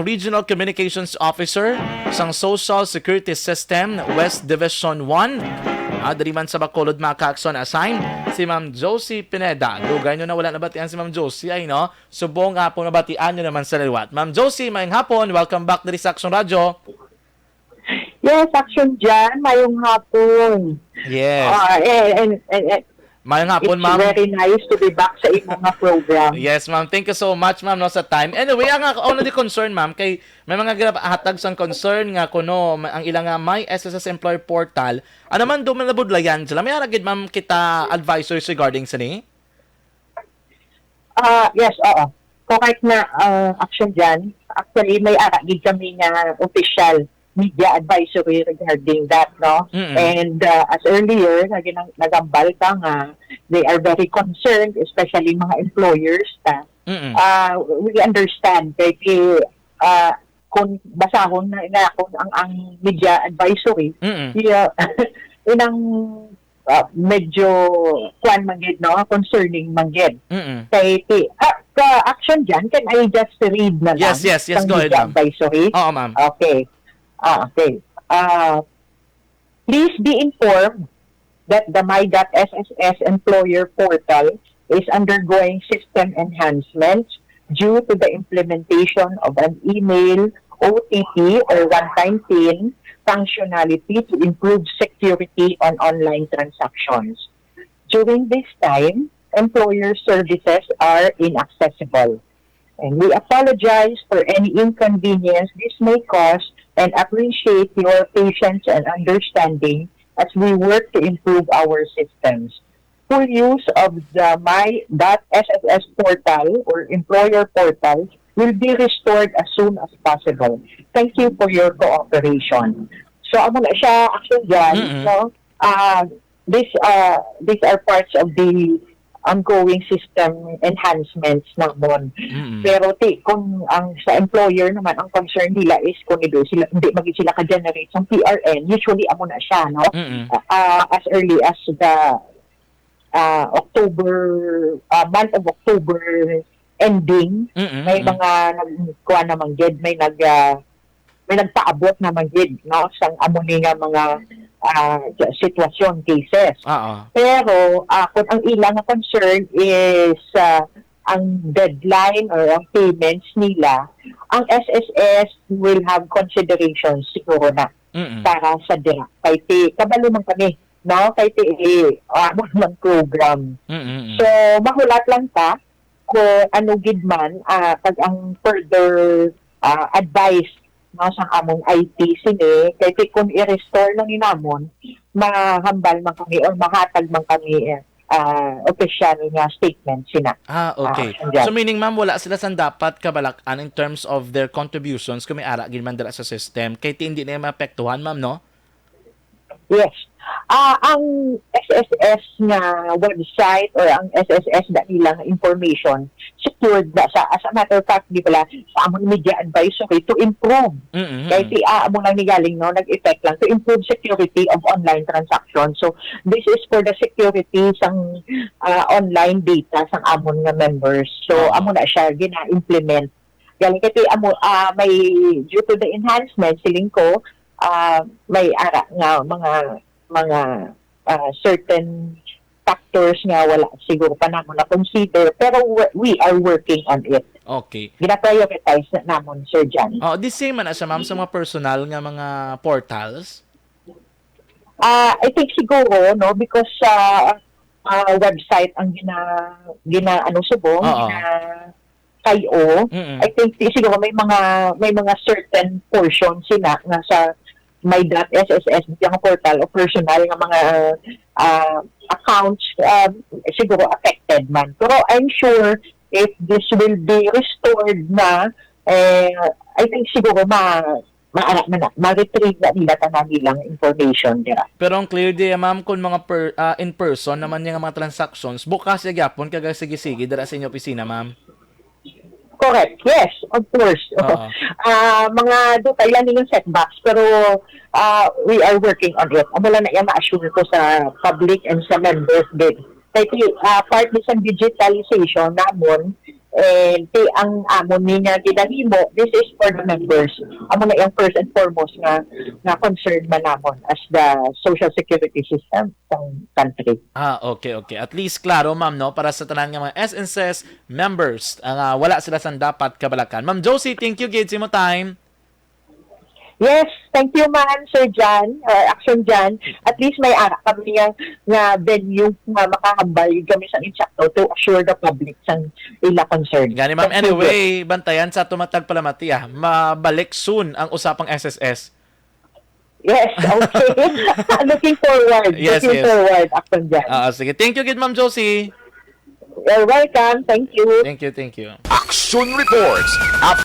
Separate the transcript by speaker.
Speaker 1: Regional Communications Officer sang Social Security System West Division 1. Dali man sa Bacolod Makaakson assign si Ma'am Josie Pineda. Dugay nyo na wala nabatian si Ma'am Josie ay no. Subong hapon nabatian nyo naman sa liwat. Ma'am Josie, maayong hapon. Welcome back diri sa Action Radio.
Speaker 2: Yes, Action dyan. Mayong hapon.
Speaker 1: Yes.
Speaker 2: And
Speaker 1: Maayong hapon,
Speaker 2: it's
Speaker 1: ma'am.
Speaker 2: very nice to be back sa imong nga program.
Speaker 1: Yes, ma'am. Thank you so much, ma'am, no, sa time. Anyway, ang only concern, ma'am, kay may mga hatag sang concern nga kuno ang ilang nga My.Sss employer portal. Ano man do man nabudlayan sila. May aragid, ma'am, kita advisors regarding sa ni?
Speaker 2: Yes, oo. Correct na Action dyan. Actually, may aragid kami nga official media advisory regarding that, no? And as earlier, nagambal ka nga, they are very concerned, especially mga employers. We understand, kaya kung basahon na kung ang media advisory, inang medyo no? Concerning manggid. Kaya Action dyan, can I just read na lang?
Speaker 1: Yes, go ahead, ma'am.
Speaker 2: Advisory?
Speaker 1: Oo, ma'am.
Speaker 2: Okay. Please be informed that the My.Sss employer portal is undergoing system enhancements due to the implementation of an email, OTP, or one-time PIN functionality to improve security on online transactions. During this time, employer services are inaccessible. And we apologize for any inconvenience this may cause and appreciate your patience and understanding as we work to improve our systems. Full use of the My.Sss portal or employer portal will be restored as soon as possible. Thank you for your cooperation. So, amo na siya, Action dyan, no? These are parts of the ongoing system enhancements naman. Pero kung ang sa employer naman ang concern nila is kung hindi sila ka-generate ng PRN, usually amo na siya, no? As early as the month of October ending, may mga nagkuha naman gid, may nagpaabot naman gid, no? Sang amo ni nga mga sitwasyon, cases. Pero kung ang ilang concern is ang deadline or ang payments nila, ang SSS will have considerations siguro na para sa DIRA. Kaya kabalo man kami, no? Kaya ng program. So, mahulat lang ta kung ano gid man pag ang further advice no, sa among IT sini, kaya kung i-restore lang ninamon, mahambal man kami or mahatag man kami official nga statement sina.
Speaker 1: Okay. So meaning, ma'am, wala sila sang dapat kabalakan in terms of their contributions kung may ara gid man dala sa system, kaya hindi na maapektuhan, ma'am, no?
Speaker 2: Yes. Ang SSS nga website or ang SSS na nilang information secured na sa, as a matter of fact, di pala sa among media advisory to improve. Kaya among lang nigaling, no, nag-effect lang to improve security of online transactions. So this is for the security sang online data sang amon nga members. So amo na siya gina-implement. Galing kaya may due to the enhancement siling ko may ara nga mga certain factors nga wala siguro pa namon na consider, pero we are working on it.
Speaker 1: Okay.
Speaker 2: Gina-prioritize na namon, Sir John.
Speaker 1: The same man siya, ma'am, sa mga personal nga mga portals?
Speaker 2: I think siguro, no, because website ang subong, kayo, I think siguro may mga certain portions sila nga sa My.Sss yung portal o personal ng mga accounts siguro affected man. Pero I'm sure if this will be restored na, I think siguro ma-retrieve na nila tanan nilang information nila.
Speaker 1: Pero ang clear di, ma'am, kung mga in person naman yung mga transactions, bukas yung yapon kaga sige-sige dara sa inyong opisina, ma'am.
Speaker 2: Correct. Yes, of course. Mga dutay lang yung setbacks, pero we are working on it. Amo lang na yan ma-assure ko sa public and sa members din. Kaya part sa digitalization namon And ang amo niya ginahimo, this is for the members. Amo na yung first and foremost nga concern man namon as the social security system ng country.
Speaker 1: Okay. At least klaro, ma'am, no, para sa tanan nga mga SSS members, wala sila sang dapat kabalakan. Ma'am Josie, thank you gid sa mo time.
Speaker 2: Yes, thank you man, Sir John, Action John. At least may ara kami nga venue nga makahambal kami sa insakto to assure the public sa ila concern.
Speaker 1: Gani, ma'am. Anyway, bantayan sa tumatag palamati, mabalik soon ang usapang SSS.
Speaker 2: Yes, okay. Looking forward.
Speaker 1: Yes.
Speaker 2: Forward, Action John.
Speaker 1: Sige. Thank you gid, ma'am Josie.
Speaker 2: You're welcome. Thank you.
Speaker 1: Thank you.
Speaker 3: Action Reports.